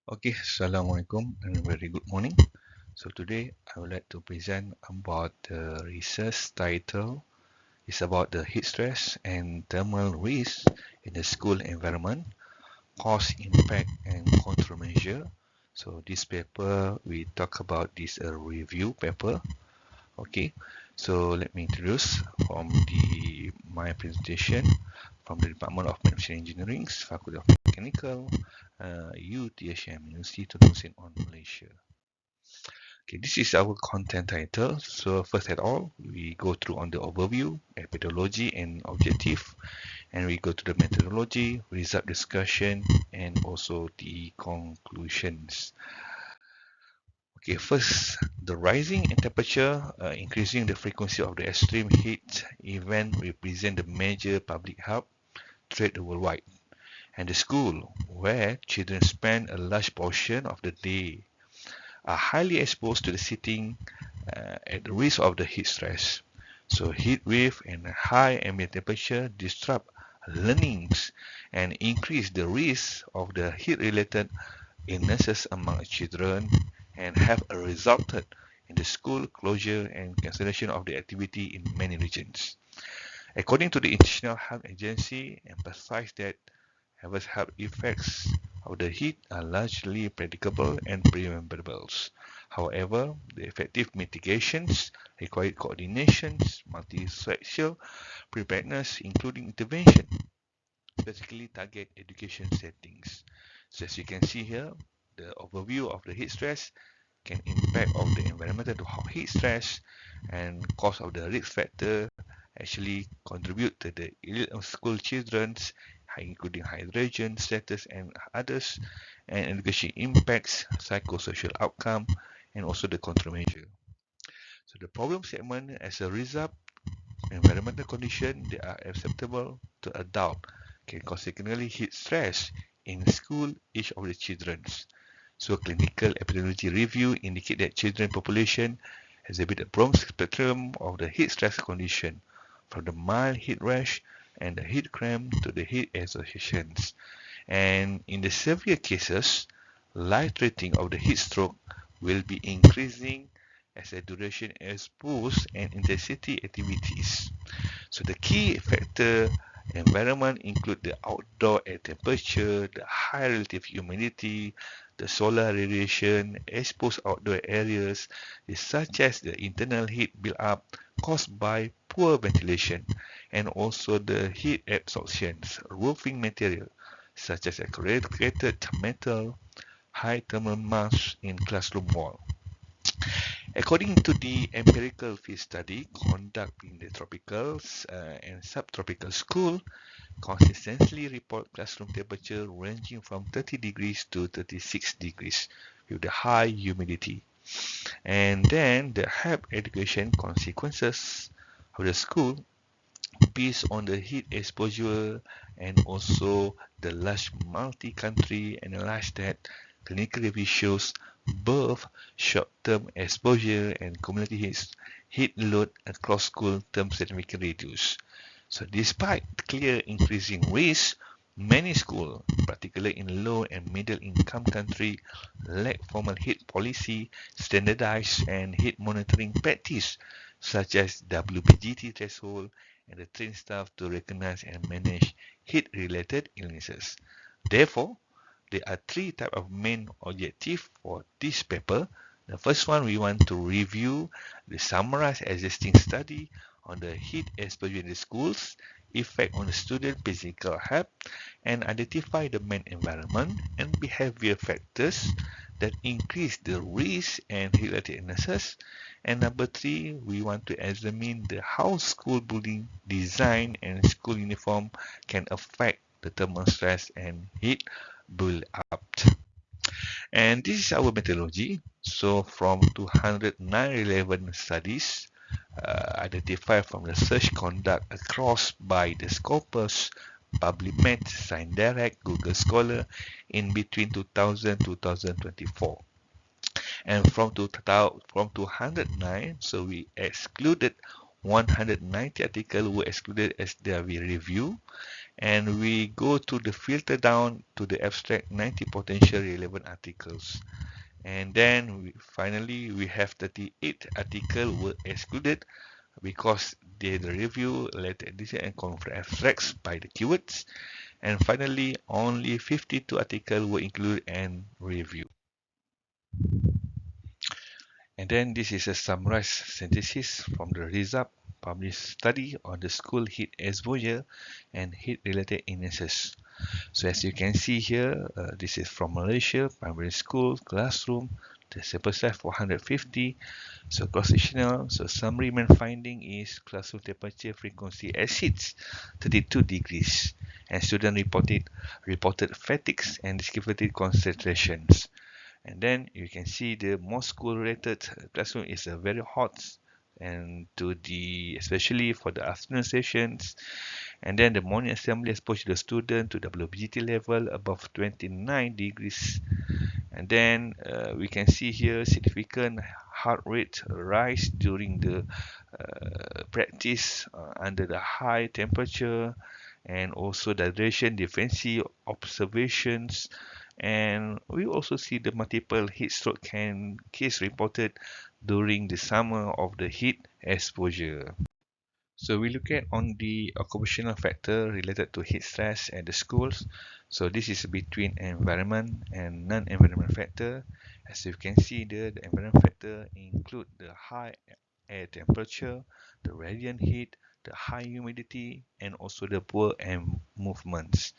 Okay, Assalamualaikum and very good morning. So today I would like to present about the research title. It's about the heat stress and thermal risk in the school environment, cause, impact and countermeasure. So this paper we talk about this review paper. Okay, so let me introduce from the my presentation from the Department of Manufacturing Engineering, Faculty of Mechanical, UTHM, Universiti Tun Hussein on Malaysia. Okay, this is our content title. So first at all, we go through on the overview, methodology and objective, and we go to the methodology, result discussion, and also the conclusions. Okay, first, the rising in temperature, increasing the frequency of the extreme heat event represent the major public health threat worldwide, and the school where children spend a large portion of the day are highly exposed to the sitting at the risk of the heat stress. So heat wave and high ambient temperature disrupt learnings and increase the risk of the heat-related illnesses among children and have resulted in the school closure and cancellation of the activity in many regions. According to the International Health Agency, emphasize that adverse health effects of the heat are largely predictable and preventable. However, the effective mitigations require coordinations, multi-sectional preparedness, including intervention, specifically target education settings. So as you can see here, the overview of the heat stress can impact of the environmental heat stress and cause of the risk factor actually contribute to the ill of school children's including hydrogen status and others, and education impacts, psychosocial outcome, and also the countermeasure. So the problem segment, as a result, environmental conditions that are acceptable to adult can consequently hit stress in school each of the children. So clinical epidemiology review indicate that children population exhibit a broad spectrum of the heat stress condition, from the mild heat rash and the heat cramp to the heat associations. And in the severe cases, life-threatening of the heat stroke will be increasing as the duration exposed and intensity activities. So the key factor environment include the outdoor air temperature, the high relative humidity, the solar radiation, exposed outdoor areas, such as the internal heat build-up caused by poor ventilation, and also the heat absorptions, roofing material, such as a corrugated metal, high thermal mass in classroom wall. According to the empirical field study conducted in the tropical and subtropical school, consistently report classroom temperature ranging from 30 degrees to 36 degrees with the high humidity. And then the health education consequences of the school based on the heat exposure and also the large multi-country analysis that clinical review shows both short-term exposure and cumulative heat load across school term significantly reduced. So despite clear increasing risk, many schools, particularly in low and middle income countries, lack formal heat policy, standardized and heat monitoring practice such as WBGT threshold and the trained staff to recognize and manage heat-related illnesses. Therefore, there are three types of main objectives for this paper. The first one, we want to review the summarized existing study on the heat exposure in the schools, effect on the student physical health, and identify the main environment and behavior factors that increase the risk and heat-related illnesses. And number three, we want to examine the how school building design and school uniform can affect the thermal stress and heat build up. And this is our methodology. So from 209 relevant studies identified from research conduct across by the Scopus, PubMed, ScienceDirect, Google Scholar in between 2000 2024. And from 209, so we excluded 190 articles were excluded as their review, and we go to the filter down to the abstract 90 potential relevant articles. And then finally we have 38 articles were excluded because they review letter edition and conference abstracts by the keywords. And finally, only 52 articles were included and reviewed. And then this is a summarized synthesis from the result published study on the school heat exposure and heat related illnesses. So as you can see here, this is from Malaysia, primary school, classroom, the sample size 450. So cross-sectional, so summary main finding is classroom temperature frequency exceeds 32 degrees and student reported fatigues and difficulty concentrations. And then you can see the most school rated classroom is a very hot and to the especially for the afternoon sessions. And then the morning assembly exposed the student to WBGT level above 29 degrees. And then we can see here significant heart rate rise during the practice under the high temperature, and also the duration defensive observations. And we also see the multiple heat stroke case reported during the summer of the heat exposure. So we look at on the occupational factor related to heat stress at the schools. So this is between environment and non-environment factor. As you can see there, the environment factor include the high air temperature, the radiant heat, the high humidity, and also the poor air movements.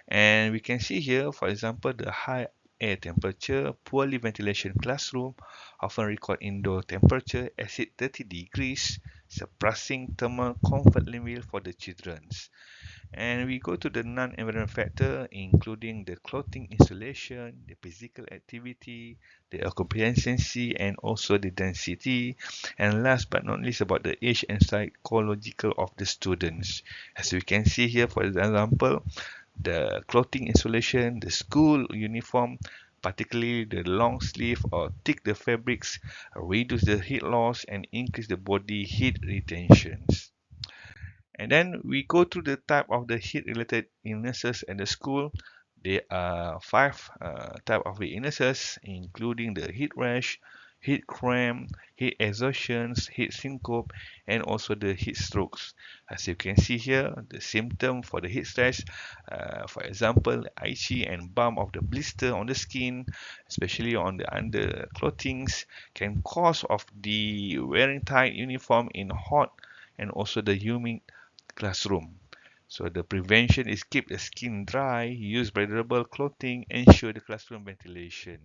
And we can see here, for example, the high air temperature, poorly ventilation classroom often record indoor temperature exceed 30 degrees, suppressing thermal comfort level for the children. And we go to the non-environment factor, including the clothing insulation, the physical activity, the occupancy, and also the density. And last but not least, about the age and psychological of the students. As we can see here, for example, the clothing insulation, the school uniform, particularly the long sleeve or thick the fabrics, reduce the heat loss and increase the body heat retentions. And then we go through the type of the heat related illnesses at the school. There are five type of the illnesses, including the heat rash, heat cramp, heat exhaustions, heat syncope, and also the heat strokes. As you can see here, the symptom for the heat stress, for example, itchy and bump of the blister on the skin, especially on the under clothings, can cause of the wearing tight uniform in hot and also the humid classroom. So the prevention is keep the skin dry, use breathable clothing, ensure the classroom ventilation.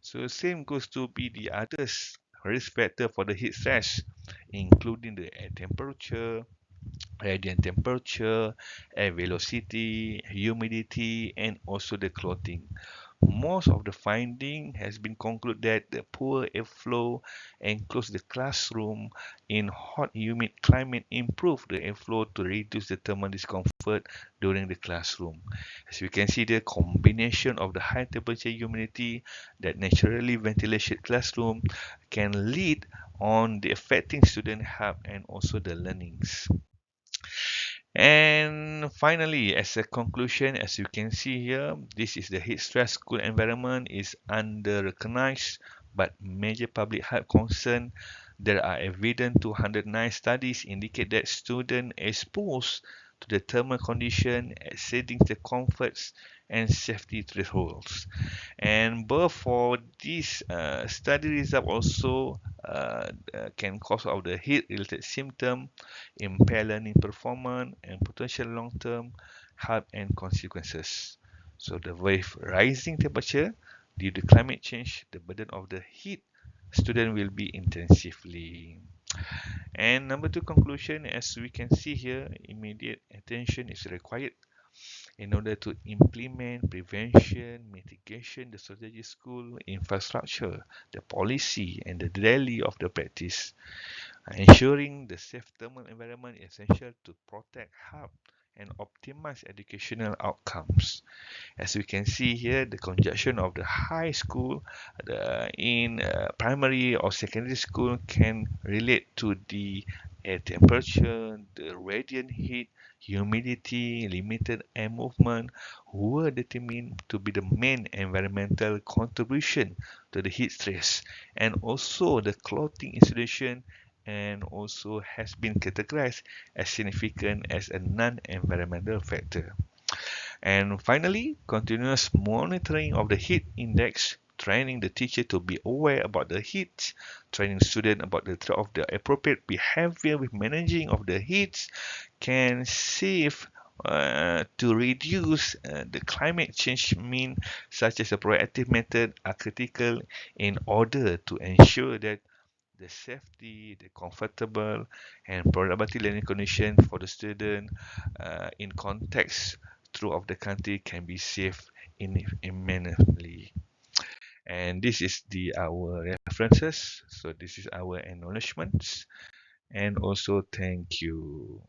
So same goes to be the others risk factor for the heat stress, including the air temperature, radiant temperature, air velocity, humidity, and also the clothing. Most of the finding has been concluded that the poor airflow enclose the classroom in hot humid climate improve the airflow to reduce the thermal discomfort during the classroom. As we can see, the combination of the high temperature humidity that naturally ventilation classroom can lead on the affecting student health and also the learnings. And finally, as a conclusion, as you can see here, this is the heat stress school environment is under recognized but major public health concern. There are evidence 209 studies indicate that students exposed to the thermal condition exceeding the comforts and safety thresholds. And both for this study result also can cause of the heat related symptom, impair learning performance, and potential long-term health and consequences. So the with rising temperature due to climate change, the burden of the heat student will be intensively. And number two conclusion, as we can see here, immediate attention is required in order to implement prevention, mitigation, the strategy school infrastructure, the policy, and the daily of the practice. Ensuring the safe thermal environment is essential to protect health and optimize educational outcomes. As we can see here, the conjunction of the high school in primary or secondary school can relate to the air temperature, the radiant heat, humidity, limited air movement were determined to be the main environmental contribution to the heat stress, and also the clothing insulation and also has been categorized as significant as a non-environmental factor. And finally, continuous monitoring of the heat index, training the teacher to be aware about the heat, training students about the threat of the appropriate behavior with managing of the heat can save to reduce the climate change mean such as a proactive method are critical in order to ensure that the safety, the comfortable and productivity learning condition for the student in context throughout the country can be saved immensely. And this is the our references. So this is our acknowledgements and also thank you.